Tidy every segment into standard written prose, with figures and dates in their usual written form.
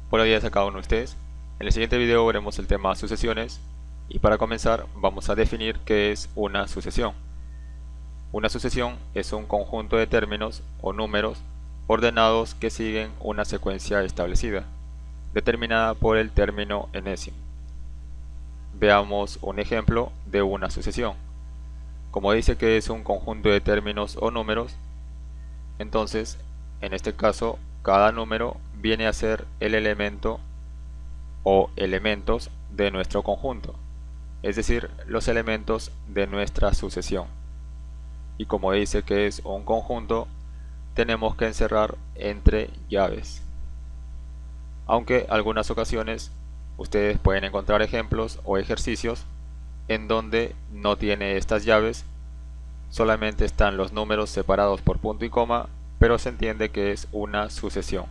Buenos días a cada uno de ustedes. En el siguiente video veremos el tema sucesiones y para comenzar vamos a definir qué es una sucesión. Una sucesión es un conjunto de términos o números ordenados que siguen una secuencia establecida, determinada por el término enésimo. Veamos un ejemplo de una sucesión. Como dice que es un conjunto de términos o números, entonces en este caso cada número viene a ser el elemento o elementos de nuestro conjunto, es decir, los elementos de nuestra sucesión. Y como dice que es un conjunto, tenemos que encerrar entre llaves. Aunque algunas ocasiones ustedes pueden encontrar ejemplos o ejercicios en donde no tiene estas llaves, solamente están los números separados por punto y coma, pero se entiende que es una sucesión.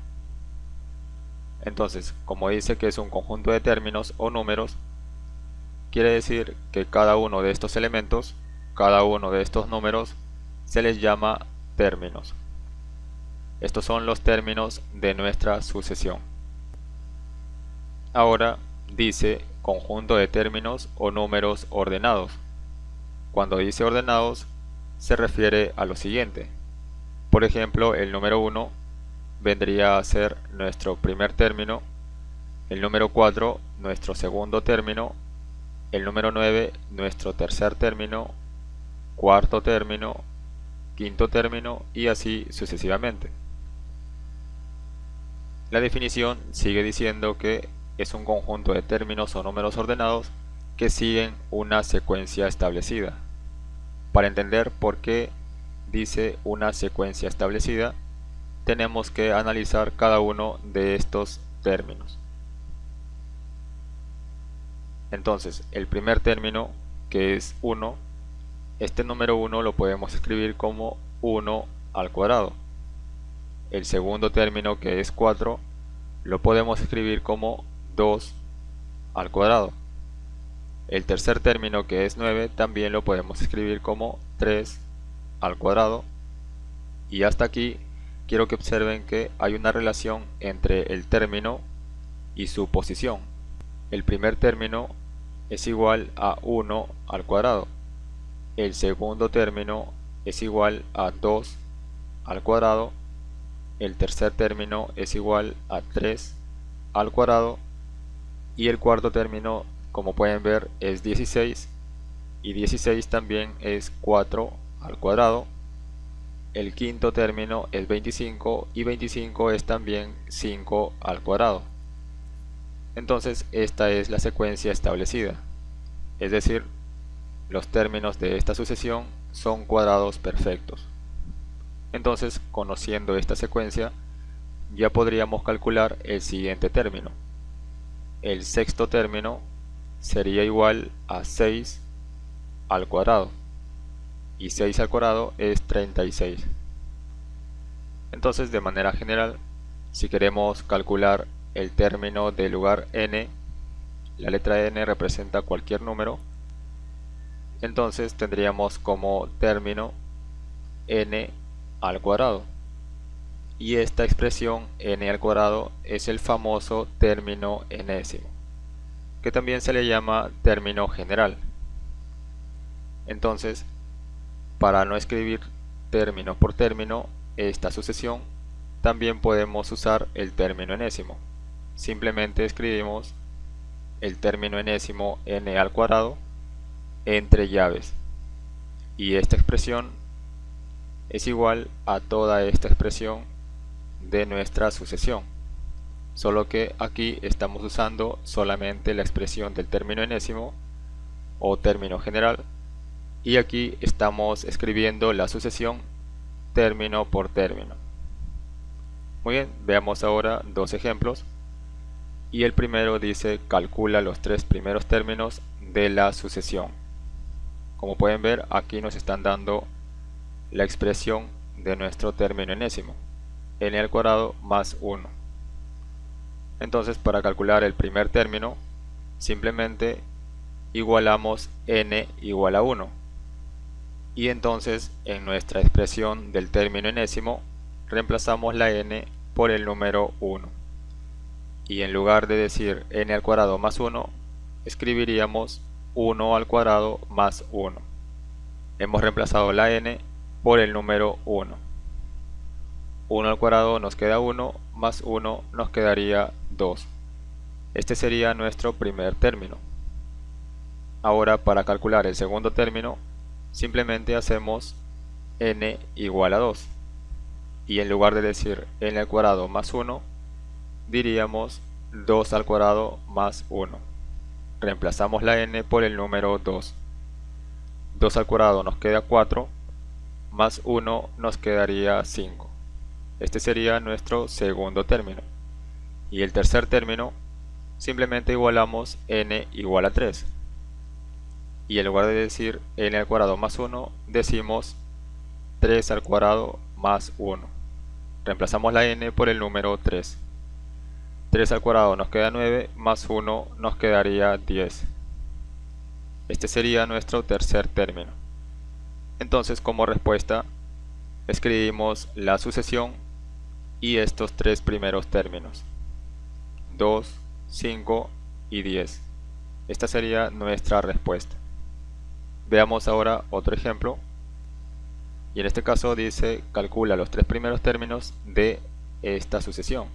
Entonces, como dice que es un conjunto de términos o números, quiere decir que cada uno de estos elementos, cada uno de estos números, se les llama términos. Estos son los términos de nuestra sucesión. Ahora dice conjunto de términos o números ordenados. Cuando dice ordenados, se refiere a lo siguiente. Por ejemplo, el número 1 vendría a ser nuestro primer término, el número 4 nuestro segundo término, el número 9 nuestro tercer término, cuarto término, quinto término y así sucesivamente. La definición sigue diciendo que es un conjunto de términos o números ordenados que siguen una secuencia establecida. Para entender por qué dice una secuencia establecida, tenemos que analizar cada uno de estos términos. Entonces, el primer término, que es 1, este número 1 lo podemos escribir como 1 al cuadrado. El segundo término, que es 4, lo podemos escribir como 2 al cuadrado. El tercer término, que es 9, también lo podemos escribir como 3 al cuadrado. Y hasta aquí quiero que observen que hay una relación entre el término y su posición. El primer término es igual a 1 al cuadrado. El segundo término es igual a 2 al cuadrado. El tercer término es igual a 3 al cuadrado. Y el cuarto término, como pueden ver, es 16. Y 16 también es 4 al cuadrado. El quinto término es 25 y 25 es también 5 al cuadrado. Entonces esta es la secuencia establecida, es decir, los términos de esta sucesión son cuadrados perfectos. Entonces, conociendo esta secuencia, ya podríamos calcular el siguiente término. El sexto término sería igual a 6 al cuadrado. Y 6 al cuadrado es 36. Entonces, de manera general, si queremos calcular el término del lugar n, la letra n representa cualquier número, entonces tendríamos como término n al cuadrado. Y esta expresión n al cuadrado es el famoso término enésimo, que también se le llama término general. Entonces, para no escribir término por término esta sucesión, también podemos usar el término enésimo. Simplemente escribimos el término enésimo n al cuadrado entre llaves. Y esta expresión es igual a toda esta expresión de nuestra sucesión. Solo que aquí estamos usando solamente la expresión del término enésimo o término general. Y aquí estamos escribiendo la sucesión término por término. Muy bien, veamos ahora dos ejemplos. Y el primero dice calcula los tres primeros términos de la sucesión. Como pueden ver, aquí nos están dando la expresión de nuestro término enésimo, n al cuadrado más 1. Entonces, para calcular el primer término, simplemente igualamos n igual a 1. Y entonces en nuestra expresión del término enésimo reemplazamos la n por el número 1. y en lugar de decir n al cuadrado más 1, escribiríamos 1 al cuadrado más 1. Hemos reemplazado la n por el número 1. 1 al cuadrado nos queda 1, más 1 nos quedaría 2. Este sería nuestro primer término. Ahora, para calcular el segundo término, simplemente hacemos n igual a 2. Y en lugar de decir n al cuadrado más 1, diríamos 2 al cuadrado más 1. Reemplazamos la n por el número 2. 2 al cuadrado nos queda 4, más 1 nos quedaría 5. Este sería nuestro segundo término. Y el tercer término, simplemente igualamos n igual a 3. Y en lugar de decir n al cuadrado más 1, decimos 3 al cuadrado más 1. Reemplazamos la n por el número 3. 3 al cuadrado nos queda 9, más 1 nos quedaría 10. Este sería nuestro tercer término. Entonces, como respuesta, escribimos la sucesión y estos tres primeros términos: 2, 5 y 10. Esta sería nuestra respuesta. Veamos ahora otro ejemplo. Y en este caso dice: calcula los tres primeros términos de esta sucesión.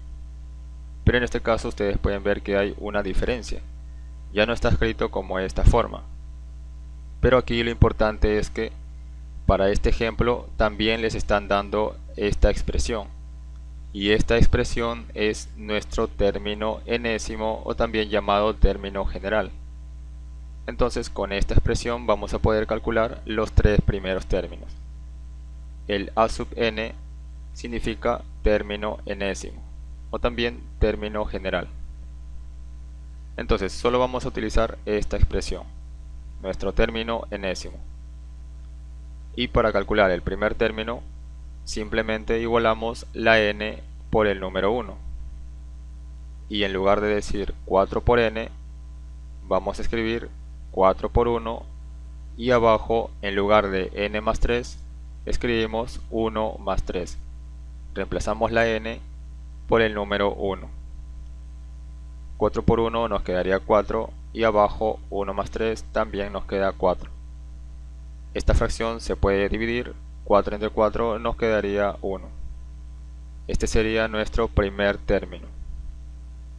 Pero en este caso ustedes pueden ver que hay una diferencia. Ya no está escrito como esta forma. Pero aquí lo importante es que para este ejemplo también les están dando esta expresión. Y esta expresión es nuestro término enésimo, o también llamado término general. Entonces, con esta expresión vamos a poder calcular los tres primeros términos. El a sub n significa término enésimo, o también término general. Entonces, solo vamos a utilizar esta expresión, nuestro término enésimo. Y para calcular el primer término, simplemente igualamos la n por el número 1. Y en lugar de decir 4 por n, vamos a escribir 4 por 1, y abajo, en lugar de n más 3, escribimos 1 más 3. Reemplazamos la n por el número 1. 4 por 1 nos quedaría 4, y abajo 1 más 3 también nos queda 4. Esta fracción se puede dividir, 4 entre 4 nos quedaría 1. Este sería nuestro primer término.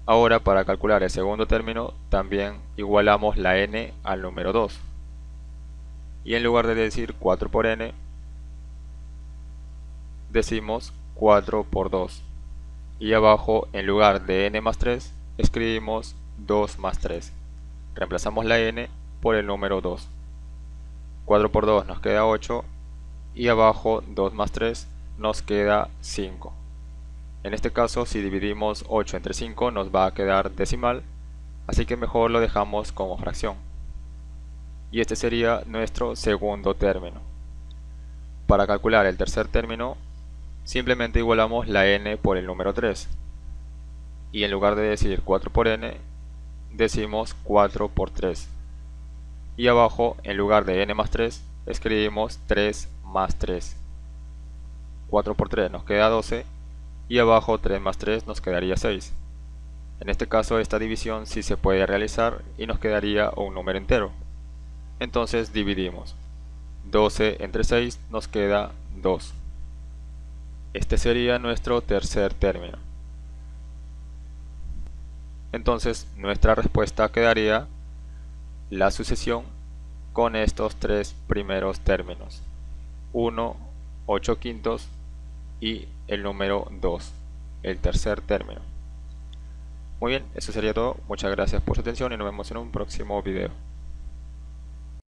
Ahora, para calcular el segundo término, también igualamos la n al número 2. Y en lugar de decir 4 por n, decimos 4 por 2. Y abajo, en lugar de n más 3, escribimos 2 más 3. Reemplazamos la n por el número 2. 4 por 2 nos queda 8, y abajo 2 más 3 nos queda 5. En este caso, si dividimos 8 entre 5 nos va a quedar decimal, así que mejor lo dejamos como fracción. Y este sería nuestro segundo término. Para calcular el tercer término, simplemente igualamos la n por el número 3. Y en lugar de decir 4 por n, decimos 4 por 3. Y abajo, en lugar de n más 3, escribimos 3 más 3. 4 por 3 nos queda 12, y abajo 3 más 3 nos quedaría 6. En este caso, esta división sí se puede realizar y nos quedaría un número entero. Entonces dividimos. 12 entre 6 nos queda 2. Este sería nuestro tercer término. Entonces nuestra respuesta quedaría la sucesión con estos tres primeros términos: 1, 8 quintos y el número 2, el tercer término. Muy bien, eso sería todo. Muchas gracias por su atención y nos vemos en un próximo video.